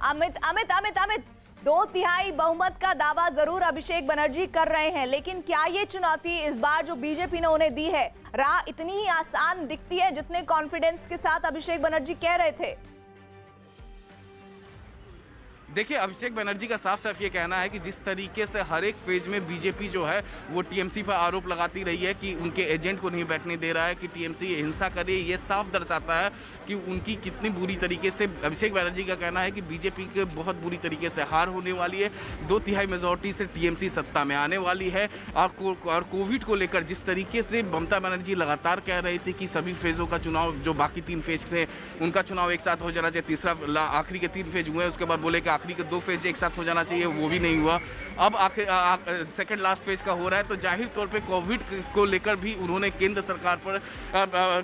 अमित अमित अमित अमित 2/3 बहुमत का दावा जरूर अभिषेक बनर्जी कर रहे हैं, लेकिन क्या ये चुनौती इस बार जो बीजेपी ने उन्हें दी है राह इतनी ही आसान दिखती है जितने कॉन्फिडेंस के साथ अभिषेक बनर्जी कह रहे थे? देखिए, अभिषेक बनर्जी का साफ साफ ये कहना है कि जिस तरीके से हर एक फेज में बीजेपी जो है वो टीएमसी पर आरोप लगाती रही है कि उनके एजेंट को नहीं बैठने दे रहा है, कि टीएमसी हिंसा करे, ये साफ दर्शाता है कि उनकी कितनी बुरी तरीके से। अभिषेक बनर्जी का कहना है कि बीजेपी के बहुत बुरी तरीके से हार होने वाली है, 2/3 मेजॉरिटी से टीएमसी सत्ता में आने वाली है। और कोविड को लेकर जिस तरीके से ममता बनर्जी लगातार कह रही थी कि सभी फेजों का चुनाव, जो बाकी 3 फेज थे उनका चुनाव एक साथ हो जाना चाहिए, तीसरा आखिरी के 3 फेज हुए, उसके बाद बोले कि आखिरी के 2 फेज एक साथ हो जाना चाहिए, वो भी नहीं हुआ। अब सेकंड लास्ट फेज का हो रहा है, तो जाहिर तौर पे कोविड को लेकर भी उन्होंने केंद्र सरकार पर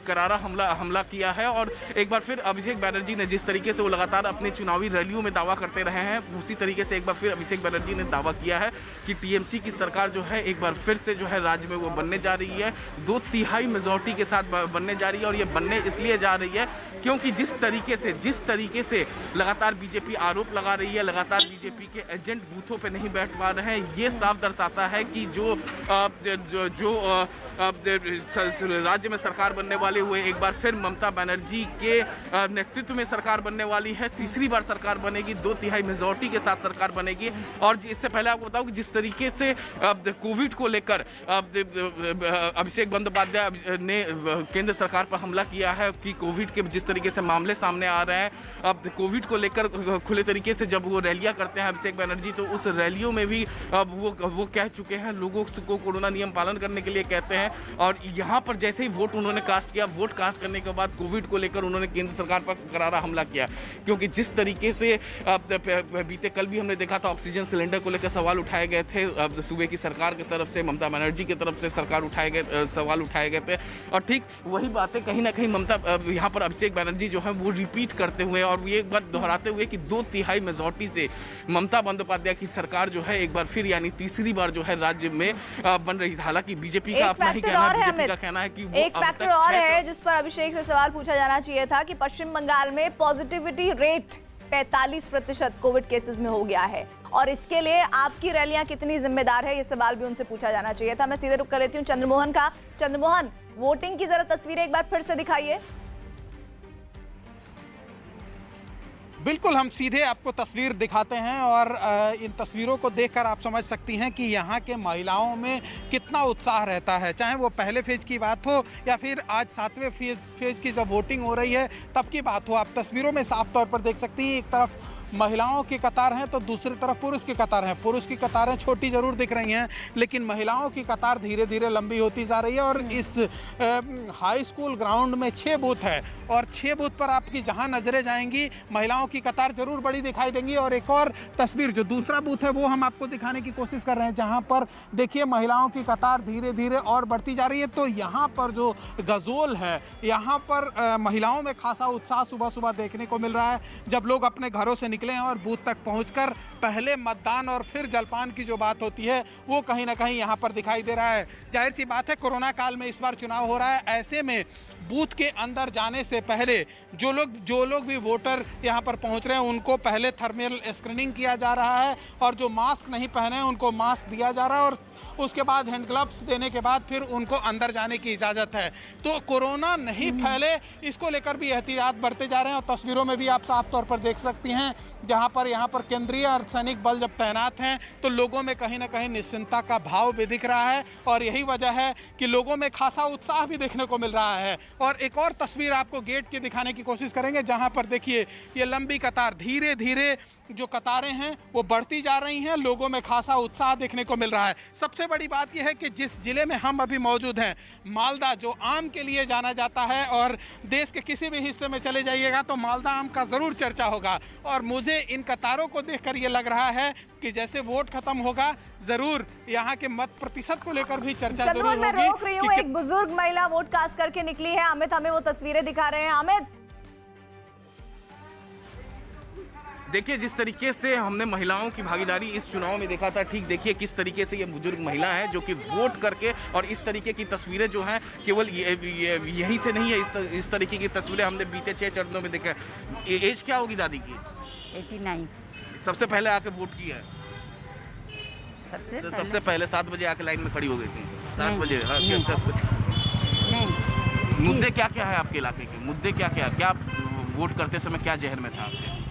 करारा हमला किया है। और एक बार फिर अभिषेक बनर्जी ने जिस तरीके से वो लगातार अपने चुनावी रैलियों में दावा करते रहे हैं, उसी तरीके से एक बार फिर अभिषेक बनर्जी ने दावा किया है कि टीएमसी की सरकार जो है एक बार फिर से जो है राज्य में वो बनने जा रही है, 2/3 मेजॉरिटी के साथ बनने जा रही है। और ये बनने इसलिए जा रही है क्योंकि जिस तरीके से लगातार बीजेपी आरोप लगा रही है, लगातार बीजेपी के एजेंट बूथों पे नहीं बैठ पा रहे हैं, ये साफ दर्शाता है कि जो राज्य में सरकार बनने वाले हुए एक बार फिर ममता बनर्जी के नेतृत्व में सरकार बनने वाली है, तीसरी बार सरकार बनेगी, 2/3 मेजॉरिटी के साथ सरकार बनेगी। और इससे पहले आपको बताऊं कि जिस तरीके से कोविड को लेकर अभिषेक बंदोपाध्याय ने केंद्र सरकार पर हमला किया है कि कोविड के जिस तरीके से मामले सामने आ रहे हैं, अब कोविड को लेकर खुले तरीके से जब वो रैलियां करते हैं अभिषेक बनर्जी, तो उस रैलियों में भी वो कह चुके हैं, लोगों को कोरोना नियम पालन करने के लिए कहते हैं। और यहाँ पर जैसे ही वोट उन्होंने कास्ट किया, वोट कास्ट करने के बाद कोविड को लेकर उन्होंने केंद्र सरकार पर करारा हमला किया, क्योंकि जिस तरीके से बीते कल भी हमने देखा था ऑक्सीजन सिलेंडर को लेकर सवाल उठाए गए थे सूबे की सरकार की तरफ से, ममता बनर्जी की तरफ से सवाल उठाए गए थे। और ठीक वही बातें कहीं ना कहीं ममता यहाँ पर अभिषेक बनर्जी जो है वो रिपीट करते हुए और ये एक बार दोहराते हुए कि 2/3 मेजॉरिटी से ममता बंदोपाध्याय की सरकार जो है एक बार फिर यानी तीसरी बार जो है राज्य में बन रही है। हालांकि बीजेपी का अपना ही कहना है, बीजेपी का कहना है कि एक फैक्टर और है जिस पर अभिषेक से सवाल पूछा जाना चाहिए था कि पश्चिम बंगाल में पॉजिटिविटी रेट 45% कोविड केसेस में हो गया है, और इसके लिए आपकी रैलियां कितनी जिम्मेदार है, ये सवाल भी उनसे पूछा जाना चाहिए था। मैं सीधे रुक कर लेती हूँ चंद्रमोहन का। चंद्रमोहन, वोटिंग की जरा तस्वीरें एक बार फिर से दिखाइए। बिल्कुल, हम सीधे आपको तस्वीर दिखाते हैं और इन तस्वीरों को देखकर आप समझ सकती हैं कि यहाँ के महिलाओं में कितना उत्साह रहता है, चाहे वो पहले फेज की बात हो या फिर आज 7वें फेज की जब वोटिंग हो रही है तब की बात हो। आप तस्वीरों में साफ तौर पर देख सकती हैं, एक तरफ महिलाओं की कतार हैं तो दूसरी तरफ पुरुष की कतार हैं। पुरुष की कतारें छोटी ज़रूर दिख रही हैं, लेकिन महिलाओं की कतार धीरे धीरे लंबी होती जा रही है। और इस हाई स्कूल ग्राउंड में 6 बूथ है और 6 बूथ पर आपकी जहां नज़रें जाएंगी महिलाओं की कतार ज़रूर बड़ी दिखाई देंगी। और एक और तस्वीर, जो दूसरा बूथ है वो हम आपको दिखाने की कोशिश कर रहे हैं, जहाँ पर देखिए महिलाओं की कतार धीरे धीरे और बढ़ती जा रही है। तो यहाँ पर जो गजोल है, यहाँ पर महिलाओं में खासा उत्साह सुबह सुबह देखने को मिल रहा है। जब लोग अपने घरों से निकले हैं और बूथ तक पहुंचकर पहले मतदान और फिर जलपान की जो बात होती है वो कहीं ना कहीं यहाँ पर दिखाई दे रहा है। जाहिर सी बात है, कोरोना काल में इस बार चुनाव हो रहा है, ऐसे में बूथ के अंदर जाने से पहले जो लोग भी वोटर यहाँ पर पहुँच रहे हैं उनको पहले थर्मल स्क्रीनिंग किया जा रहा है, और जो मास्क नहीं पहने हैं उनको मास्क दिया जा रहा है, और उसके बाद हैंड ग्लव्स देने के बाद फिर उनको अंदर जाने की इजाज़त है। तो कोरोना नहीं फैले, इसको लेकर भी एहतियात बरते जा रहे हैं। और तस्वीरों में भी आप साफ तौर पर देख सकती हैं, जहाँ पर यहाँ पर केंद्रीय अर्धसैनिक बल जब तैनात हैं तो लोगों में कहीं ना कहीं निश्चिंतता का भाव भी दिख रहा है, और यही वजह है कि लोगों में खासा उत्साह भी देखने को मिल रहा है। और एक और तस्वीर आपको गेट की दिखाने की कोशिश करेंगे, जहाँ पर देखिए ये लंबी कतार, धीरे धीरे जो कतारें हैं वो बढ़ती जा रही हैं, लोगों में खासा उत्साह देखने को मिल रहा है। सबसे बड़ी बात यह है कि जिस जिले में हम अभी मौजूद हैं, मालदा, जो आम के लिए जाना जाता है, और देश के किसी भी हिस्से में चले जाइएगा तो मालदा आम का ज़रूर चर्चा होगा। और मुझे इन कतारों को देखकर ये लग रहा है कि जैसे वोट खत्म होगा ज़रूर यहाँ के मत प्रतिशत को लेकर भी चर्चा जरूर होगी। मैं रोक रही हूँ, एक बुजुर्ग महिला वोट कास्ट करके निकली है। अमित हमें वो तस्वीरें दिखा रहे हैं। अमित, देखिए जिस तरीके से हमने महिलाओं की भागीदारी इस चुनाव में देखा था, ठीक देखिए किस तरीके से ये बुजुर्ग महिला है जो कि वोट करके, और इस तरीके की तस्वीरें जो हैं केवल यहीं से नहीं है, इस तरीके की तस्वीरें हमने बीते 6 चरणों में देखा। एज क्या होगी दादी की? 89। सबसे पहले आके वोट किया है? सबसे तो पहले सबसे पहले 7 बजे आके लाइन में खड़ी हो गई थी? 7 नहीं, बजे? हाँ, नहीं। नहीं, मुद्दे क्या क्या है आपके इलाके के? मुद्दे क्या क्या क्या आप वोट करते समय क्या जहर में था आपके?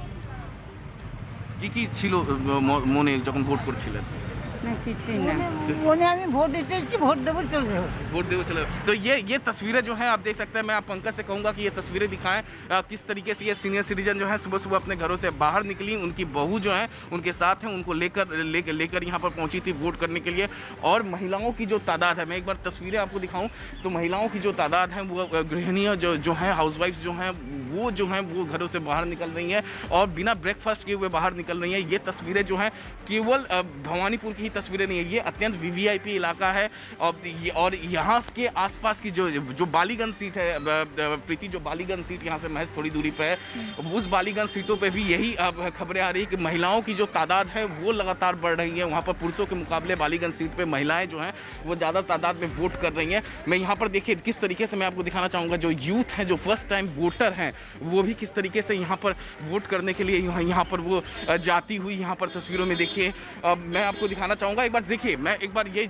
কি ছিল মনে যখন ভোট করছিলেন? नहीं কিছুই না। মনে আমি ভোট দিতে এসেছি, ভোট দেবো চলে যাবো। वोट देवो चलो। तो ये तस्वीरें जो हैं आप देख सकते हैं। मैं आप पंकज से कहूंगा कि ये तस्वीरें दिखाएं किस तरीके से ये सीनियर सिटीजन जो है सुबह सुबह अपने घरों से बाहर निकली, उनकी बहू जो है उनके साथ हैं, उनको लेकर यहाँ पर पहुंची थी वोट करने के लिए। और महिलाओं की जो तादाद है, मैं एक बार तस्वीरें आपको दिखाऊं तो महिलाओं की जो तादाद है वो गृहिणियाँ जो हैं, हाउसवाइफ जो हैं वो घरों से बाहर निकल रही हैं और बिना ब्रेकफास्ट किए हुए बाहर निकल रही हैं। ये तस्वीरें जो हैं केवल भवानीपुर की तस्वीरें नहीं है, ये अत्यंत वीवीआईपी इलाका है। और यहाँ के आसपास की जो बालीगंज सीट है प्रीति, जो बालीगंज सीट यहाँ से महज थोड़ी दूरी पे है, उस बालीगंज सीटों पे भी यही खबरें आ रही है कि महिलाओं की जो तादाद है वो लगातार बढ़ रही है। वहाँ पर पुरुषों के मुकाबले बालीगंज सीट पे महिलाएं जो हैं वो ज़्यादा तादाद में वोट कर रही हैं। मैं यहाँ पर देखिए किस तरीके से मैं आपको दिखाना चाहूँगा, जो यूथ हैं, जो फर्स्ट टाइम वोटर हैं, वो भी किस तरीके से यहाँ पर वोट करने के लिए यहाँ पर वो जाती हुई यहाँ पर तस्वीरों में देखिए। मैं आपको दिखाना चाहूँगा, एक बार देखिए, मैं एक बार ये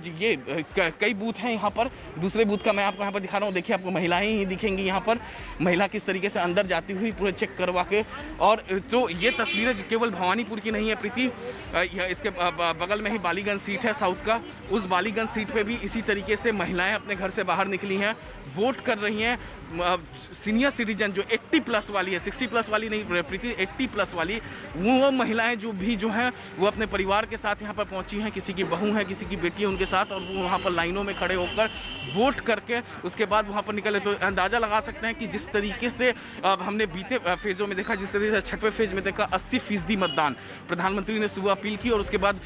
कई बूथ हैं यहाँ पर, दूसरे बूथ का मैं आपको यहाँ पर दिखा रहा हूँ। देखिए आपको महिलाएं ही दिखेंगी यहाँ पर, महिला किस तरीके से अंदर जाती हुई पूरे चेक करवा के। और तो ये तस्वीरें केवल भवानीपुर की नहीं है प्रीति, इसके बगल में ही बालीगंज सीट है साउथ का, उस बालीगंज सीट पे भी इसी तरीके से महिलाएं अपने घर से बाहर निकली हैं, वोट कर रही हैं। सीनियर सिटीजन जो 80 प्लस वाली है, 60 प्लस वाली नहीं प्रीति, 80 प्लस वाली वो महिलाएं जो हैं वो अपने परिवार के साथ यहाँ पर पहुँची हैं, किसी की बहू है, किसी की बेटी है उनके साथ, और वो वहाँ पर लाइनों में खड़े होकर वोट करके उसके बाद वहाँ पर निकले। तो अंदाज़ा लगा सकते हैं कि जिस तरीके से हमने बीते फेज़ों में देखा, जिस तरीके से छठवें फेज़ में देखा 80% मतदान प्रधानमंत्री ने सुबह अपील की और उसके बाद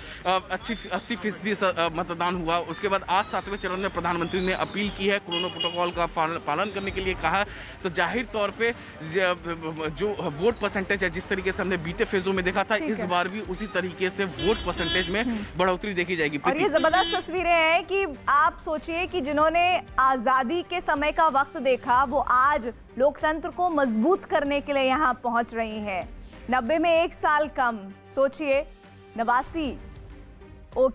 80% मतदान हुआ। उसके बाद आज 7वें चरण में प्रधानमंत्री ने अपील की है, कोरोना प्रोटोकॉल का पालन करने के लिए कहा। तो जाहिर तौर पे जो वोट परसेंटेज है, जिस तरीके से हमने बीते फेज़ों में देखा था, इस बार भी उसी तरीके से वोट परसेंटेज में बढ़ोतरी देखी जाएगी। और ये जबरदस्त तस्वीरें हैं कि आप सोचिए कि जिन्होंने आजादी के समय का वक्त देखा वो आज लोकतंत्र को मजबूत करने के लिए यहाँ पहुंच रही हैं। 90 में 1 साल कम, सोचिए 89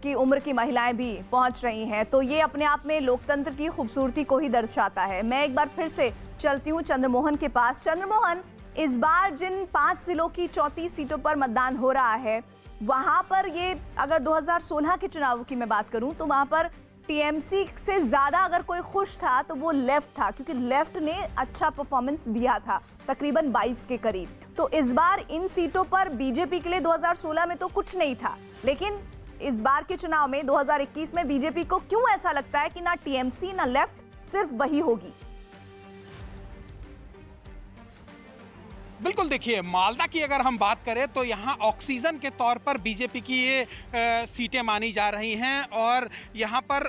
की उम्र की महिलाएं भी पहुंच रही हैं। तो ये अपने आप में लोकतंत्र की खूबसूरती को ही दर्शाता है। मैं एक बार फिर से चलती हूँ चंद्रमोहन के पास। चंद्रमोहन, इस बार जिन 5 जिलों की 34 सीटों पर मतदान हो रहा है, वहां पर ये अगर 2016 के चुनाव की मैं बात करूं तो वहां पर टीएमसी से ज्यादा अगर कोई खुश था तो वो लेफ्ट था, क्योंकि लेफ्ट ने अच्छा परफॉर्मेंस दिया था, तकरीबन 22 के करीब। तो इस बार इन सीटों पर बीजेपी के लिए 2016 में तो कुछ नहीं था, लेकिन इस बार के चुनाव में 2021 में बीजेपी को क्यों ऐसा लगता है कि ना टीएमसी ना लेफ्ट, सिर्फ वही होगी? बिल्कुल, देखिए मालदा की अगर हम बात करें तो यहाँ ऑक्सीजन के तौर पर बीजेपी की ये सीटें मानी जा रही हैं और यहाँ पर